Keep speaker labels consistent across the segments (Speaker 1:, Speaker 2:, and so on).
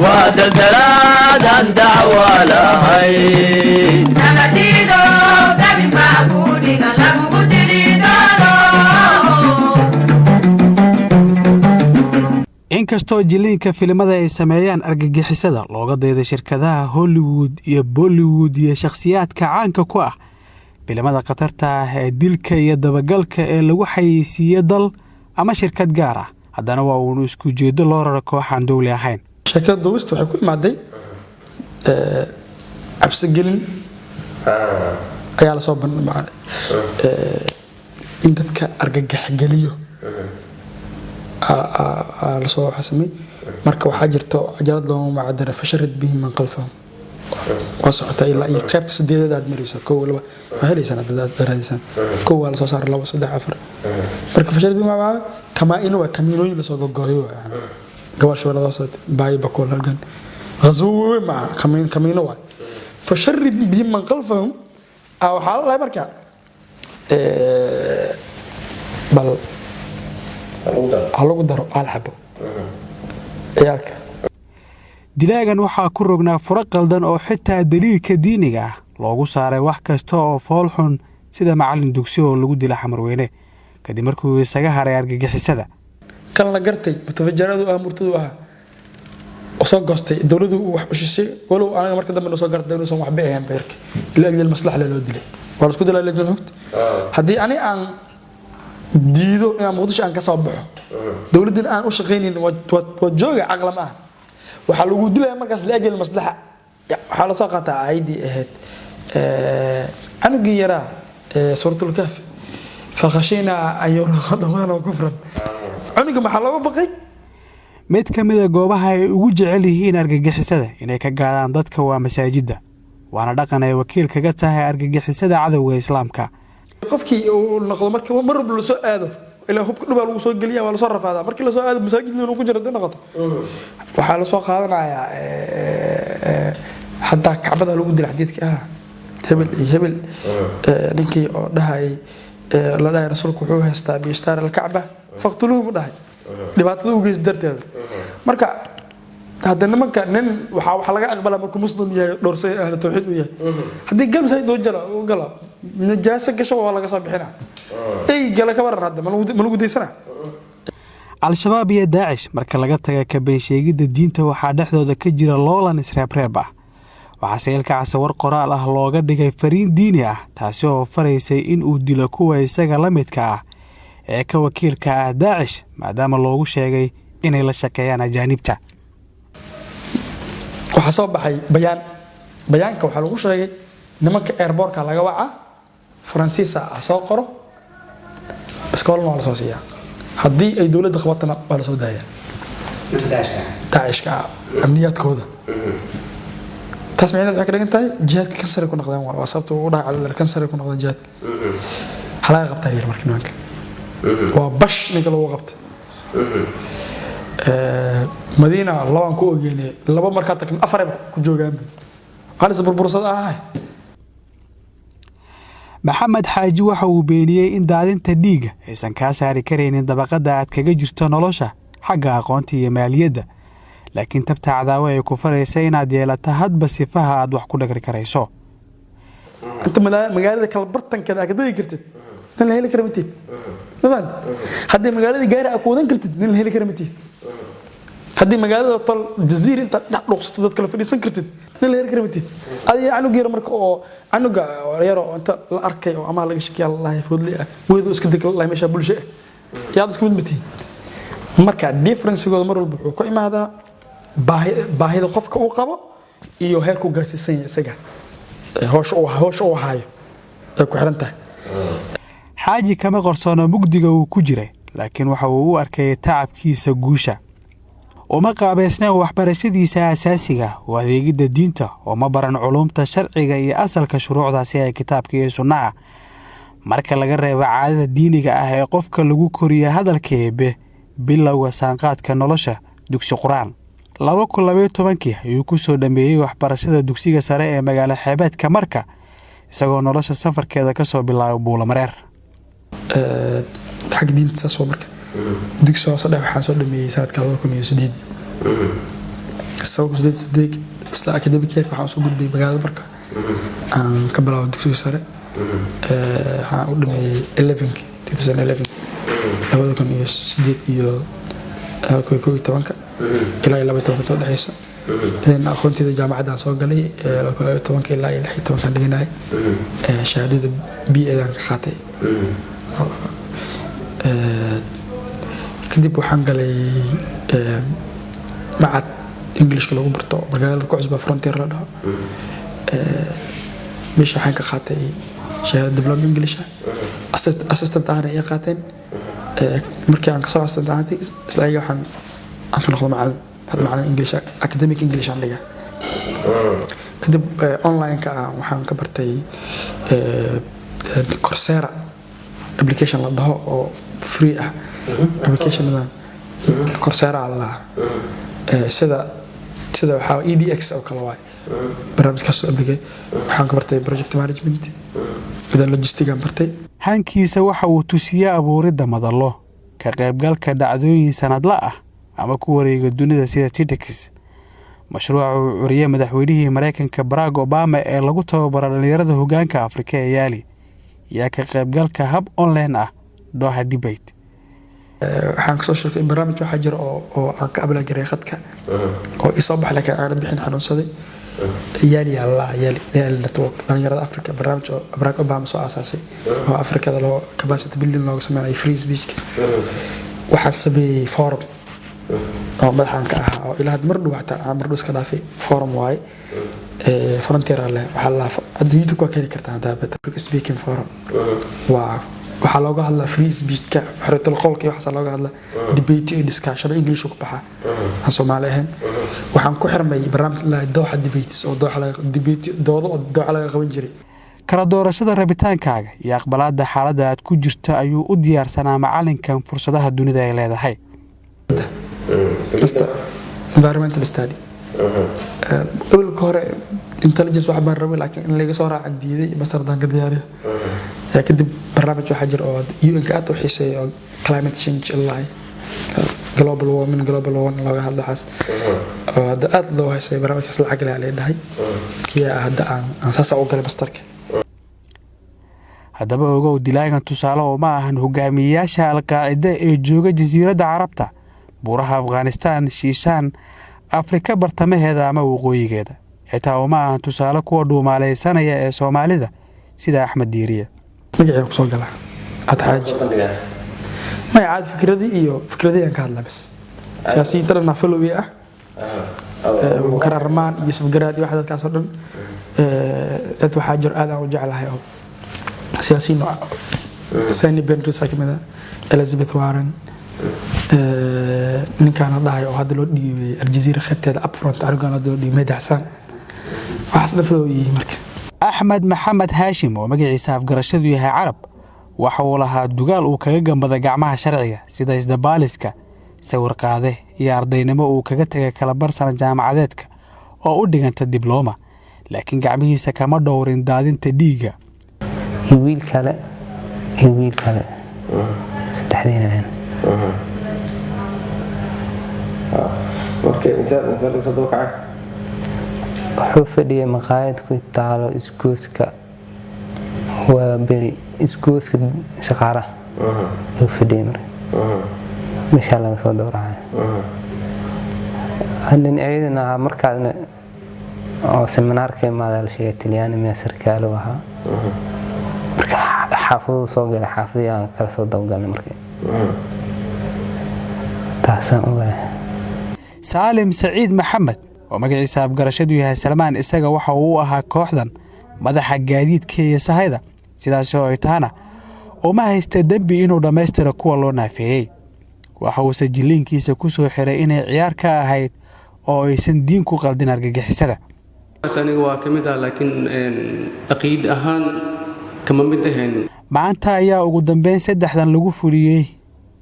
Speaker 1: ودلدلاد دعوة لهي نبتيدو دبي معبودي قلبو قتليدو
Speaker 2: inkastoo jiliinka filimada ay sameeyaan argagixisada looga dayday shirkadaha Hollywood iyo Bollywood iyo shakhsiyaadka caanka ku ah filimada qatarta ah ee dilka iyo dabagalka ee lagu xayeysiiyo dal ama shirkad gaar ah haddana waa uu isku jeedo loo raro kooxan dawli ahayn
Speaker 3: shirkadda duubista waxay ku imaaday cabsigelin ayaa la soo bandhigay in dadka argagax geliyo la soo xasamay marka waxa jirto ajalad loo macadara fasharid bihi man qalfahum wasocota ilaa ay qaybta sideedad aad mariso koow laba helaysan dad daraysan koow la soo saar 2 3 4 marka fasharid bihi ma kama inuu waa kamiinooyin la soo gogoyo gabasho la soo baay bakool halgan غزوه مع كمين واحد فشرد بهم من خلفهم او حال الله marka bal halagu daro alxabo ciyalka
Speaker 2: dilaagan waxa ku rognaa furo qaldan oo xitaa daliilka diiniga ah loogu saaray wax kasta oo fool xun sida macallin dugsi oo lagu dila xamarweyne kadib markuu isaga haray argagixisada
Speaker 3: kan la gartay mutafajaradu aamurtadu ah وصار قصتي الدولة وحشيسي ولو أنا مركز دم نصار قرد دولة صار وحبيها هم بيرك لأجل المصلحة للودلة ولا سكود لا لأجل الوقت هدي أنا عن ديدو أنا مقدش عن كصابعه دولة الآن وشغيني وجوج عقل معه وحلو ودلة مركز لأجل المصلحة حلو سقط عيدي إهت أنا جيرا صورة الكهف فخشينا أيور خدمنا وكفرا أنا كم حلو بقي
Speaker 2: mid ka mid ah goobaha ay ugu jecel yihiin argagixisada inay ka gaadaan dadka waa masaajidda waana dhaqan ay wakiil kaga tahay argagixisada cadawga islaamka
Speaker 3: qofkii uu noqdo markii mar walba la soo aado ilaa hubka dhubaa lagu soo geliyaa waa la soo rafaadaa markii la soo aado masaajidna inuu ku jiro noqoto waxaa la soo qaadanayaa hadaa kacbada lagu dilay xadiidka hebel ninkii oo dhahay la dhahay rasuulku wuxuu haystaa biishtaar al-kacba faqtuluhu dhahay dhibaatada u geys darteeda marka hadda nimanka nin waxa laga aqbalaa markuu muslim yahay dhoorsay ahlu tawxiid u yahay hadii gamsay doo jara u gala najaasa gasho waa laga soo bixina ay gala ka waran hadda ma lagu deysana
Speaker 2: al-shabaab iyo daacish marka laga taga ka been sheegida diinta waxaa dhexdooda ka jira loolan isreebreeb ah waxaa seelka casawar qoraal ah looga dhigay fariin diini ah taasi oo faraysay in uu dilo kuwa isaga la midka ah ee ka wakiilka ah daacish maadaama loogu sheegay inay la shaqeeyaan ajaanibta
Speaker 3: waxa soo baxay bayaanka waxa lagu sheegay nimanka airportka laga waca Faransiisa soo qoro iskoolna wala soo siiya hadii ay dawladda qabatana wala soo daaya daacishka amniyadkooda tasmiinad waxa ka dhigan tahay jihadka kansar ku noqdaan waa sababta uu dhaca kansar ku noqdaan jihadka xalaal qabtay markii nimanka وبش نقول وقت مدينة لوان كو جيني لبا مركاتك أفرب كجوجان هذا سبب البورصة
Speaker 2: محمد حاجي waxa uu beeniyay in daadinta dhiiga aysan ka saari kareen dabaqada aad kaga jirto nolosha xagga aqoonta iyo maaliyadda laakiin tabta cadaawa ay ku fareysay inaad yeelato hadba sifaha aad wax ku dhagri karayso
Speaker 3: inta magaalada kala bartanka aad ka kartid tan la heli karamtid نبان هذه مقالة جاية أكودن كرتد نين الهلي كرمتي هذه مقالة طل جزيرة أنت نقصت ضد كل فريسان كرتد نين الهلي كرمتي هذه عنو جير مركو عنو جا يرى أنت الأركي وعمل لك شكل الله يفوز لي ويدو اسكتك الله مش أبول شيء يا دكتور متي مركا ديفرنس يقول مرة البحر كل ما هذا باهي الخوف كوقبة إيو هيركو جالس سجع هوش أو هاي كحرنته
Speaker 2: xaaji kama qorsoona mugdiga uu ku jiray laakiin waxa uu u arkay tacabkiisa guusha oo ma qaabeysnaa waxbarashadiisa asaasiga oo adeegida diinta oo ma baran culumta sharciga iyo asalka shuruucdaasi ee kitaabka iyo sunnaha marka laga reebo caadada diiniga ah ee qofka lagu koriyo hadalkeebe bilowga saanqaadka nolosha dugsi quraan 2012 ayuu ku soo dhameeyay waxbarashada dugsiga sare ee magaalada xeebadka marka isagoo nolosha safarkeeda ka soo bilaabay Buulamareer.
Speaker 3: xag diinta saas oo marka dugsi hoose dhexe waxaan soo dhameeyay sanadka 2008 sabab siddeed isla academic year waxaan soo gudbay magaalada marka aan ka bilaabo dugsiga sare waxaan u dhameeyay 2011 iyo 2011 ilaa 2012 soo dhaxaysa aqoonteeda jaamacadda soo galay 2010 ilaa 2016 dhiganay shahaadada BA aan qaatay kadib waxaan galay macad English lagu barto magaalada ku cusba Frontier la dhaho meesha waxaan ka qaatay shahaadada diploma English assistant ahna ay qaateen markii aan ka soo assistant ahaatay isla ayaga waxaan ka noqday macallin English academic English aan dhigaa kadib online ka waxaan ka bartay Coursera application la dhaho oo free ah application la Coursera la sida waxa EDX oo kala waay barnaamij ka soo abligay waxaan ka bartay project management iyo logistics aan bartay.
Speaker 2: hankiisa waxa uu tusiyay abuuridda madallo ka qaybgalka dhacdooyin sanadla ah ama ku wareega dunida sida TEDx mashruuca uu curiyay madaxweynihii Mareykanka Barack Obama ee lagu tababaro dhalinyarada hoggaanka Afrika ee Yali yaa ka qaybgalka hab online ah Doha Debate.
Speaker 3: waxaan ka soo shaqeeyay barnaamij waxa jira oo aan ka abla garay khadka oo isoo baxay laakiin aan bixin xanuunsaday Yali network dhalinyarada Afrika barnaamij oo Barack Obama soo aasaasay oo Afrikada loo capacity building looga sameeyay free speech waxaa sameeyay forum oo madaxan ka ah oo ilaa mar dhow xataa mar dhow iska dhaafay forum waay Frontier waxa la adduunka ku keenay kartaa public speaking forum waxa looga hadlaa free speech ka xiriirka qolka waxa looga hadlaa debate iyo discussion English ku baxa aan Soomaali ahayn waxaan ku xirmay barnaamij la Doha Debates oo Doha laga qaban jiray.
Speaker 2: kala doorashada rabitaankaaga iyo aqbalaadda xaaladda aad ku jirto ayuu u diyaarsanaa macalinkan fursadaha dunida ay leedahay.
Speaker 3: environmental study أول كهرة intelligence واحد من ربي لكن اللي جسورة عندي ذي مصدر دانك دياري كده برنامج واحد أو UN كأت وحيسي climate change الله global warming لو هذا حس هذا أطلع وحيسي برنامج كسل عقل عليه ده كي هذا عن أساس أوجل بسترك.
Speaker 2: haddaba ogow dilaagan tusaale oo ma ahan hogaamiyayaasha Al-Qaa'ida ee jooga jasiiradda Carabta buuraha Afghanistan Shiishaan Afrika bartamaheeda ama waqooyigeeda xitaa oo ma ahan tusaale kuwa dhuumaaleysanaya ee Soomaalida sida Axmed Diiriye
Speaker 3: magacayga ku soo gala adxaaj ma yaad fikradii aan ka hadlaa bas siyaasiyiinta dhan afaloway ah kararmaan iyo safgaraad iyo waxa dadkaas oo dhan dad waxa jir aad aan u jeclahay oo سياسيين ساني بنريس كمدا إليزابيث وارن نكان الله وهذا لو دي الجزيرة خدتها أبفرونت أرجعنا دي ميدا حسن وحسن فلوي مركب
Speaker 2: أحمد محمد هاشم ومجلس عساف قرشدو يها عرب وحولها الدجال وكجا مذا جمعها شرعية سيدا إزدبالسكا سور قاده ياردينما وكجتها كلبر سنة جامعاتك وأودي أنت الدبلومة لكن جامعه سكما دورين دادين تديجا
Speaker 4: wiil kale saddexdeena
Speaker 1: markii inta lagu soo dooqay
Speaker 4: wuxuu fadhiyay maqaayad ku taalo isgooska waa beri isgooska shaqaalaha wuxuu fadhiyay meesha laga soo dooraay hadin ayadana markaadna oo seminaarka maadal sheegay Talyaani ma sarkaal waxa حافظ صوغ الحافظ يعني كرسو دوغان مركي تاسان
Speaker 2: سالم سعيد محمد ومجلس عساف قرشدو يها سلمان إساقا وحا uu ahaa kooxdan madaxa gaadiidka iyo sahayda sidaas oo ay taana uma haysta dambi inuu dhameystiro kuwa loo naafeeyay waxa uu sajiliinkiisa ku soo xiray inay ciyaar ka ahayd oo aysan diin ku qaldin argagixisada
Speaker 5: aniga waa kamid ah laakiin aqeed ahaan kama mid ahayn
Speaker 2: maanta ayaa ugu dambeyn saddexdan lagu fuliyay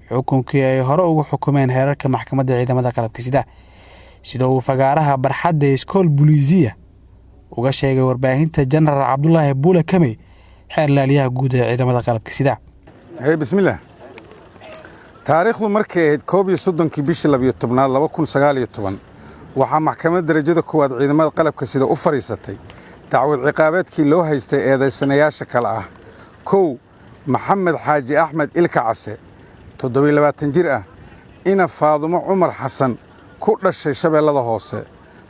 Speaker 2: xukunkii ay hore ugu xukumeen heerarka maxkamadda ciidamada qalabka sida uu fagaaraha barxadda iskool Buliisiya uga sheegay warbaahinta jenaraal cabdulaahi buule kamey xeer ilaaliyaha guud ee ciidamada qalabka sida.
Speaker 6: bismillaah taariikhdu markay ahayd 31 bishii 12 2019 waxaa maxkamadda darajada koowaad ciidamada qalabka sida u fariisatay dacwad ciqaabeedkii loo haystay eedaysanayaasha kale ah: 1 maxamed xaaji axmed ilka case 27 jir ah, ina faadumo cumar xasan ku dhashay shabeellada hoose.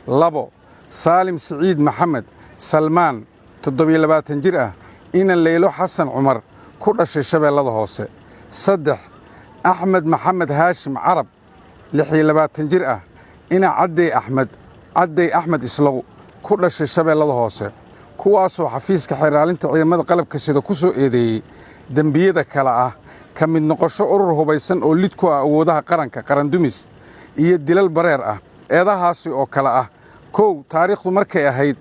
Speaker 6: 2 saalim siciid maxamed salmaan 27 jir ah, ina leylo xasan cumar ku dhashay shabeellada hoose. 3 axmed maxamed haashim carab 26 jir ah, ina cadday axmed islow ku dhashay shabeellada hoose, kuwaasoo xafiiska xeeraalinta ciidamada qalabka sida ku soo eedeeyey dembiyada kale ah ka mid noqosho urur hubaysan oo lid ku ah awoodaha qaranka qarandumis iyo dilal bareer ah. eedahaasi oo kale ah: 1 taariikhdu markay ahayd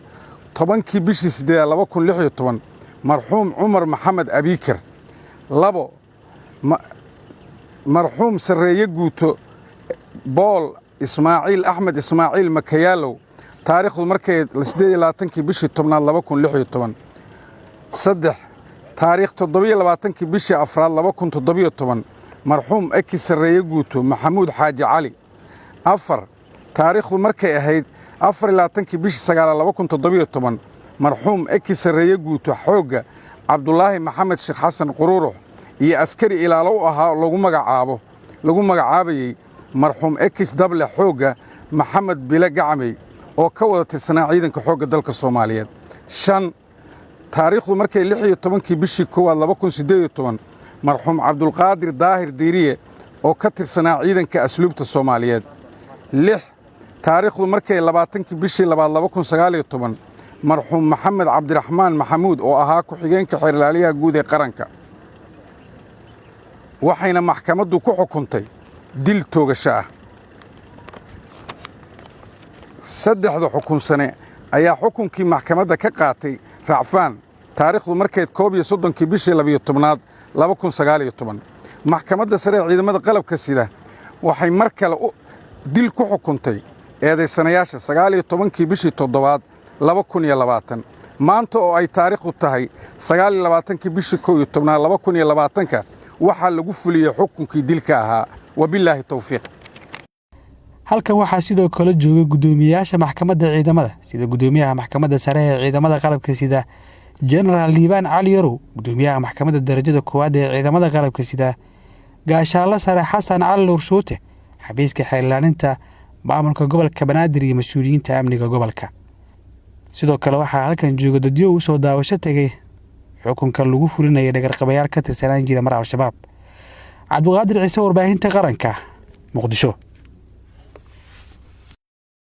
Speaker 6: 10kii bishii 8 2016 marxuum cumar maxamed abiikir. 2 marxuum sarreeye guuto bool ismaaciil axmed ismaaciil makayaalow taariikhdu markay 28kii bishii 10 2016. 3 taariikh 27kii bishii 4 2017 marxuum eki sarreeye guuto maxamuud xaaji cali. 4 taariikhdu markay ahayd 24kii bishii 9 2017 marxuum eki sarreeye guuto xoogga cabdulaahi maxamed sheekh xasan quruurux iyo askari ilaalo u ahaa lagu magacaabayey marxuum ekis dable xoogga maxamed bile gacmey oo ka wada tirsanaa ciidanka xoogga dalka Soomaaliyeed. 5 taariikhdu markay 16kii bishii 1 2018 marxuum cabdulqaadir daahir diiriye oo ka tirsanaa ciidanka asluubta Soomaaliyeed. 6 taariikhdu markay 20kii bishii 2 2019 marxuum maxamed cabdiraxmaan maxamuud oo ahaa ku-xigeenka xeer ilaaliyaha guud ee qaranka. waxayna maxkamaddu ku xukuntay dil toogasho ah. 3 xukun sane ayaa xukunkii maxkamadda ka qaatay racfaan taariikhdu markayd 31kii bishii 12 2019. maxkamadda sare ee ciidamada qalabka sida waxay mar kale dil ku xukuntay eedaysanayaasha 19kii bishii 7 2020. maanta oo ay taariikhdu tahay 29kii bishii 11 2020 waxaa lagu fuliyey xukunkii dilka ahaa. wabilaahi tawfiiq.
Speaker 2: halkan waxaa sidoo kale joogay gudoomiyaasha maxkamadda ciidamada sida gudoomiyaha maxkamadda sare ee ciidamada qalabka sida jenaraal liibaan cali yarow, gudoomiyaha maxkamadda darajada koowaad ee ciidamada qalabka sida gaashaanle sare xasan cali nuurshuute, xafiiska xeer ilaalinta maamulka gobolka banaadir iyo mas-uuliyiinta amniga gobolka. sidoo kale waxaa halkan jooga dadyo u soo daawasho tegay xukunka lagu fulinayay dhagarqabayaal ka tirsanaan jira mar al-shabaab. cabdiqaadir ciise, warbaahinta qaranka, muqdisho.